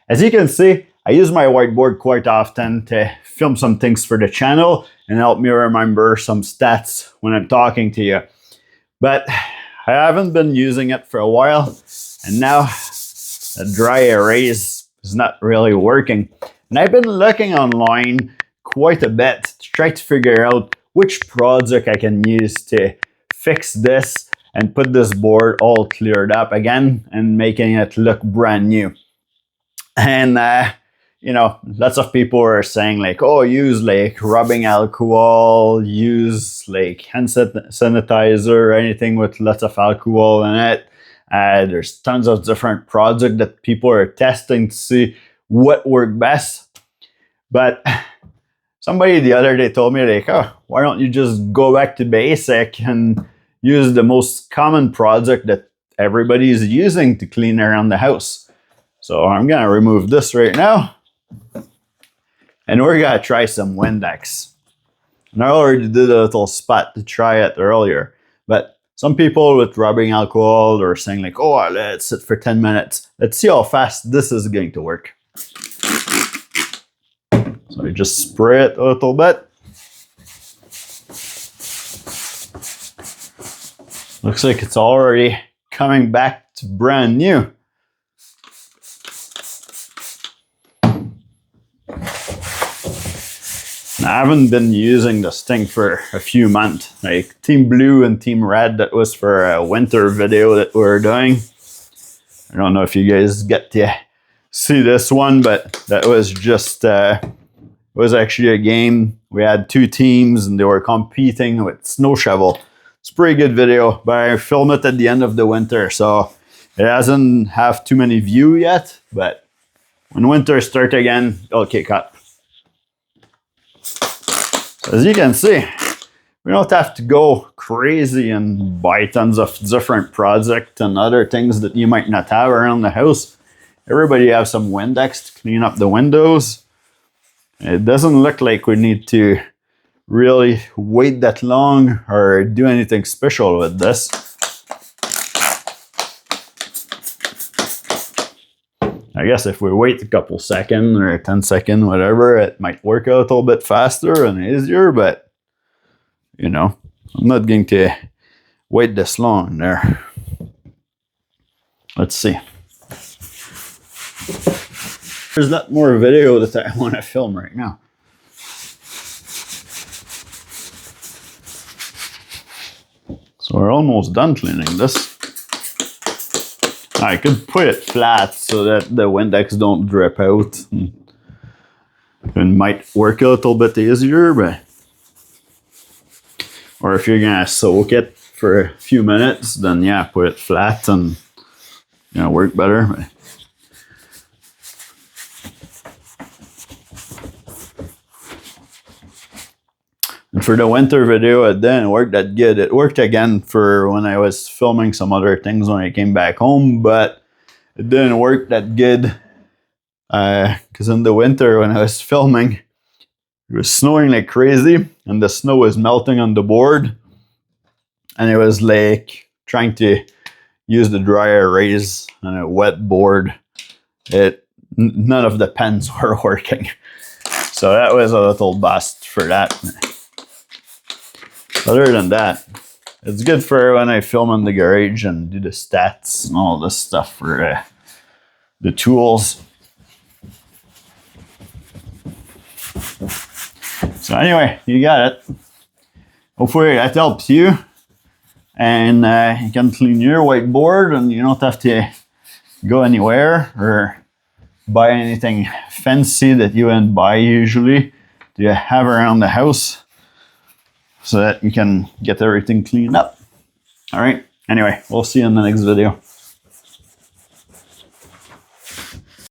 As you can see, I use my whiteboard quite often to film some things for the channel and help me remember some stats when I'm talking to you. But I haven't been using it for a while, and now the dry erase is not really working. And I've been looking online quite a bit to try to figure out which project I can use to fix this and put this board all cleared up again and making it look brand new. And you know, lots of people are saying like, oh, use like rubbing alcohol, use like hand sanitizer, anything with lots of alcohol in it. There's tons of different projects that people are testing to see what worked best. But somebody the other day told me like, oh, why don't you just go back to basic and use the most common project that everybody is using to clean around the house. So I'm gonna remove this right now. And we're gonna try some Windex. And I already did a little spot to try it earlier. But some people with rubbing alcohol are saying like, oh, let's sit for 10 minutes. Let's see how fast this is going to work. So I just spray it a little bit. Looks like it's already coming back to brand new. I haven't been using this thing for a few months. Like Team Blue and Team Red, that was for a winter video that we were doing. I don't know if you guys get to see this one, but that was just, it was actually a game. We had two teams and they were competing with snow shovel. It's a pretty good video, but I filmed it at the end of the winter, so it hasn't have too many views yet, but when winter starts again, it'll kick up. As you can see, we don't have to go crazy and buy tons of different projects and other things that you might not have around the house. Everybody has some Windex to clean up the windows. It doesn't look like we need to really wait that long or do anything special with this. I guess if we wait a couple seconds or 10 seconds, whatever, it might work a little bit faster and easier, but you know, I'm not going to wait this long there. Let's see. There's not more video that I want to film right now. So we're almost done cleaning this. I could put it flat so that the Windex don't drip out. It might work a little bit easier, but or if you're gonna soak it for a few minutes, then yeah, put it flat and you know, work better. And for the winter video, it didn't work that good. It worked again for when I was filming some other things when I came back home, but it didn't work that good. Because in the winter when I was filming, it was snowing like crazy and the snow was melting on the board. And it was like trying to use the dry erase on a wet board. None of the pens were working. So that was a little bust for that. Other than that, it's good for when I film in the garage and do the stats and all this stuff for the tools. So anyway, you got it. Hopefully that helps you. And you can clean your whiteboard and you don't have to go anywhere or buy anything fancy that you wouldn't buy usually to have around the house, so that you can get everything cleaned up. All right. Anyway, we'll see you in the next video.